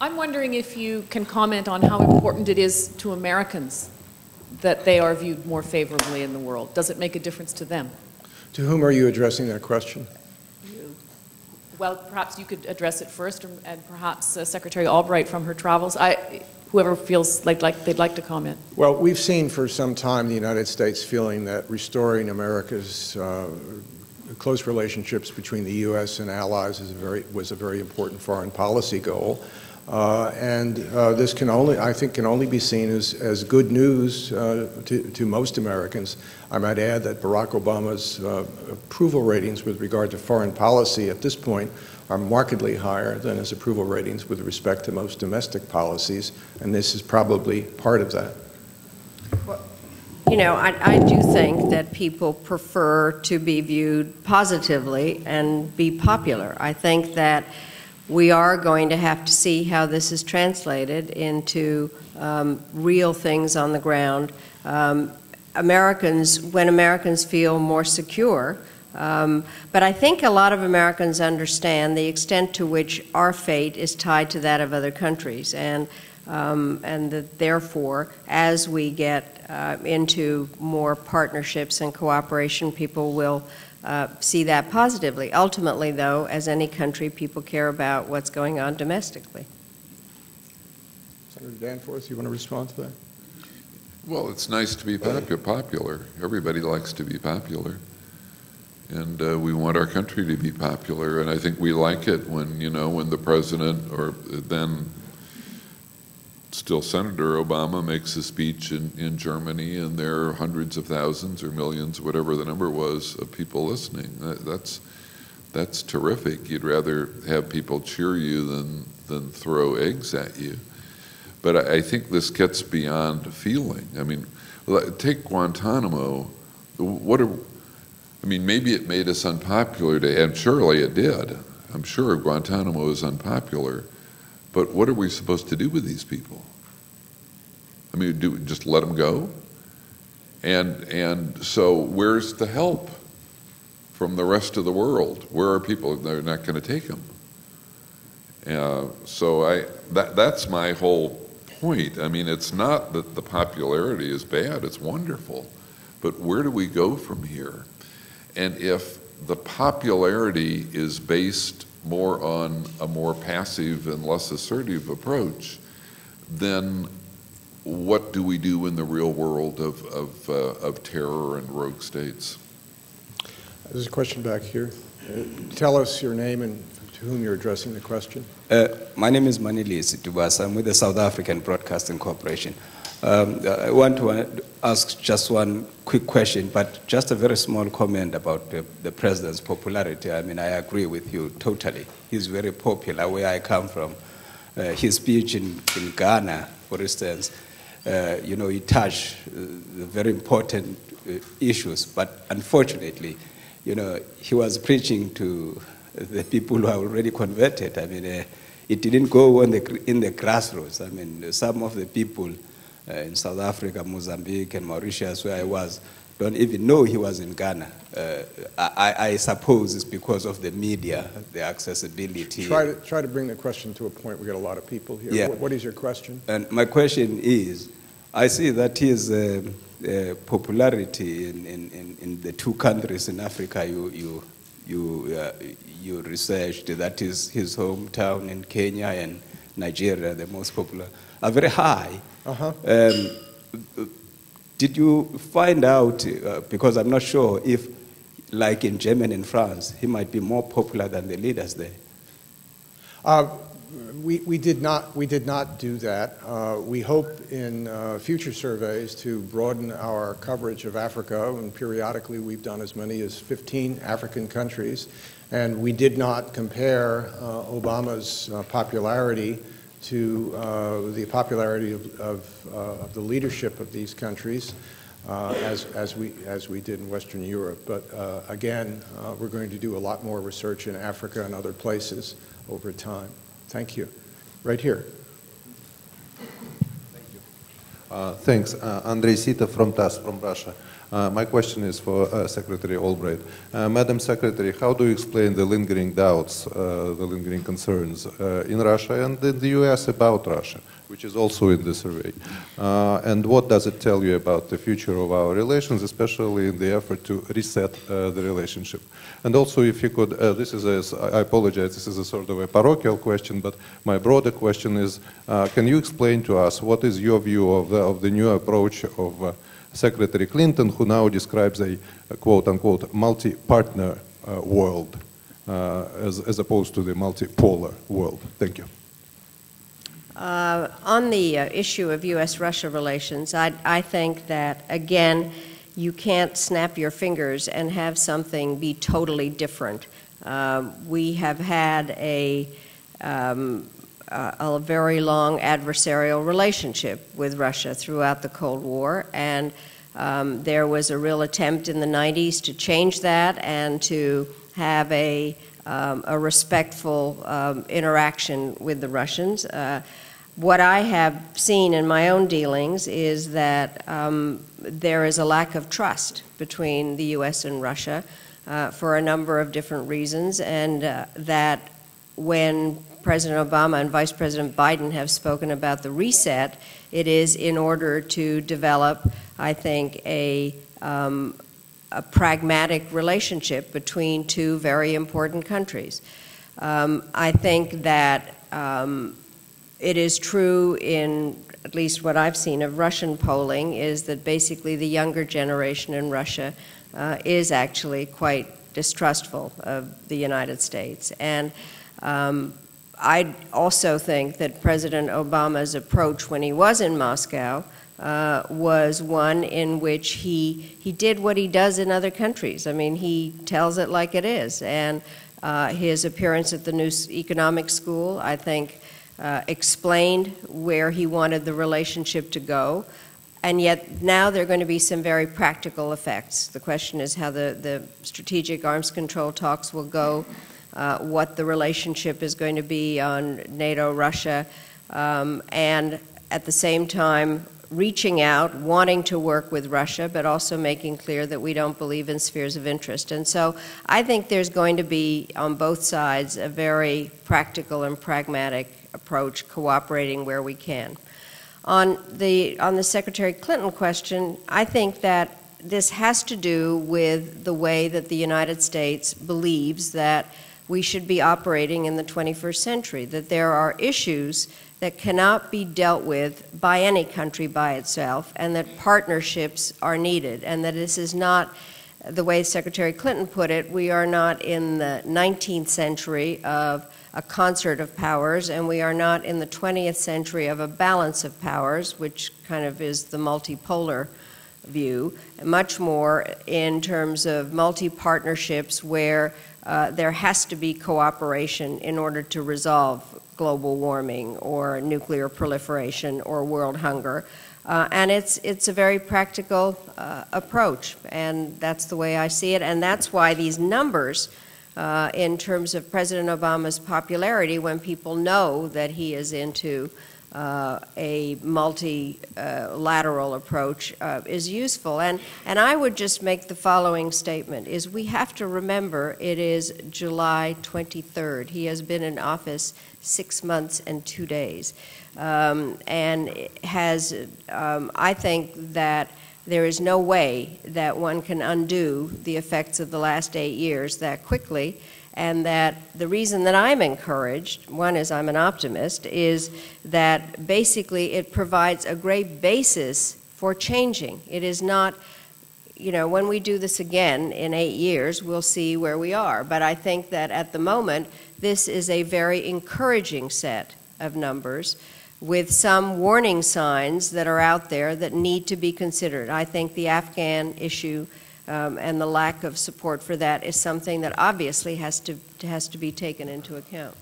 I'm wondering if you can comment on how important it is to Americans that they are viewed more favorably in the world. Does it make a difference to them? To whom are you addressing that question? You. Well, perhaps you could address it first, and perhaps Secretary Albright from her travels. Whoever feels like they'd like to comment. Well, we've seen for some time the United States feeling that restoring America's close relationships between the U.S. and allies was a very important foreign policy goal. This can only, I think, can only be seen as good news to most Americans. I might add that Barack Obama's approval ratings with regard to foreign policy at this point are markedly higher than his approval ratings with respect to most domestic policies, and this is probably part of that. Well, you know, I do think that people prefer to be viewed positively and be popular. I think that we are going to have to see how this is translated into real things on the ground. When Americans feel more secure, but I think a lot of Americans understand the extent to which our fate is tied to that of other countries, and that therefore, as we get into more partnerships and cooperation, people will see that positively. Ultimately, though, as any country, people care about what's going on domestically. Senator Danforth, you want to respond to that? Well, it's nice to be popular. Everybody likes to be popular. And we want our country to be popular. And I think we like it when, you know, when the president or then still Senator Obama makes a speech in Germany and there are hundreds of thousands or millions, whatever the number was, of people listening. That's terrific. You'd rather have people cheer you than throw eggs at you. But I think this gets beyond feeling. I mean, take Guantanamo. I mean, maybe it made us unpopular today, and surely it did. I'm sure Guantanamo is unpopular. But what are we supposed to do with these people? I mean, do we just let them go? And so where's the help from the rest of the world? Where are people? They're not going to take them. So that's my whole point. I mean, it's not that the popularity is bad. It's wonderful. But where do we go from here? And if the popularity is based more on a more passive and less assertive approach, then what do we do in the real world of terror and rogue states? There's a question back here. Tell us your name and to whom you're addressing the question. My name is Madeleine. I'm with the South African Broadcasting Corporation. I want to ask just one quick question, but just a very small comment about the president's popularity. I mean, I agree with you totally. He's very popular where I come from. His speech in Ghana, for instance, you know, he touched the very important issues, but unfortunately, you know, he was preaching to the people who are already converted. I mean, it didn't go in the grassroots. I mean, some of the people in South Africa, Mozambique, and Mauritius, where I was, don't even know he was in Ghana. I suppose it's because of the media, the accessibility. Try to bring the question to a point. We got a lot of people here. Yeah. What is your question? And my question is, I see that his popularity in the two countries in Africa you researched, that is his hometown in Kenya and Nigeria, the most popular, are very high. Did you find out, because I'm not sure if, like in Germany and France, he might be more popular than the leaders there? We did not do that. We hope in future surveys to broaden our coverage of Africa, and periodically we've done as many as 15 African countries, and we did not compare Obama's popularity to the popularity of the leadership of these countries as we did in Western Europe. But again, we're going to do a lot more research in Africa and other places over time. Thank you. Right here. Thank you. Thanks. Andrei Sita from TASS from Russia. My question is for Secretary Albright. Madam Secretary, how do you explain the lingering doubts, the lingering concerns in Russia and in the U.S. about Russia, which is also in the survey? And what does it tell you about the future of our relations, especially in the effort to reset the relationship? And also, if you could, I apologize, this is a sort of a parochial question, but my broader question is, can you explain to us what is your view of the new approach of Secretary Clinton, who now describes a quote-unquote multi-partner world as opposed to the multipolar world? Thank you. On the issue of U.S.-Russia relations, I think that, again, you can't snap your fingers and have something be totally different. We have had a very long adversarial relationship with Russia throughout the Cold War, and there was a real attempt in the 90s to change that and to have a respectful interaction with the Russians. What I have seen in my own dealings is that there is a lack of trust between the U.S. and Russia for a number of different reasons, and that when President Obama and Vice President Biden have spoken about the reset, it is in order to develop, I think, a pragmatic relationship between two very important countries. I think that it is true in at least what I've seen of Russian polling is that basically the younger generation in Russia is actually quite distrustful of the United States. And I also think that President Obama's approach when he was in Moscow was one in which he did what he does in other countries. I mean, he tells it like it is. And his appearance at the New Economic School, I think, explained where he wanted the relationship to go. And yet now there are going to be some very practical effects. The question is how the strategic arms control talks will go, what the relationship is going to be on NATO-Russia, and at the same time reaching out, wanting to work with Russia, but also making clear that we don't believe in spheres of interest. And so I think there's going to be, on both sides, a very practical and pragmatic approach, cooperating where we can. On the Secretary Clinton question, I think that this has to do with the way that the United States believes that we should be operating in the 21st century, that there are issues that cannot be dealt with by any country by itself, and that partnerships are needed, and that this is not, the way Secretary Clinton put it, we are not in the 19th century of a concert of powers, and we are not in the 20th century of a balance of powers, which kind of is the multipolar view, much more in terms of multi-partnerships where there has to be cooperation in order to resolve global warming or nuclear proliferation or world hunger. And it's a very practical approach, and that's the way I see it, and that's why these numbers in terms of President Obama's popularity, when people know that he is into a multilateral approach, is useful. And I would just make the following statement, is we have to remember it is July 23rd. He has been in office 6 months and 2 days. And has, I think that there is no way that one can undo the effects of the last 8 years that quickly, and that the reason that I'm encouraged, one is I'm an optimist, is that basically it provides a great basis for changing. It is not, you know, when we do this again in 8 years, we'll see where we are. But I think that at the moment, this is a very encouraging set of numbers, with some warning signs that are out there that need to be considered. I think the Afghan issue and the lack of support for that is something that obviously has to be taken into account.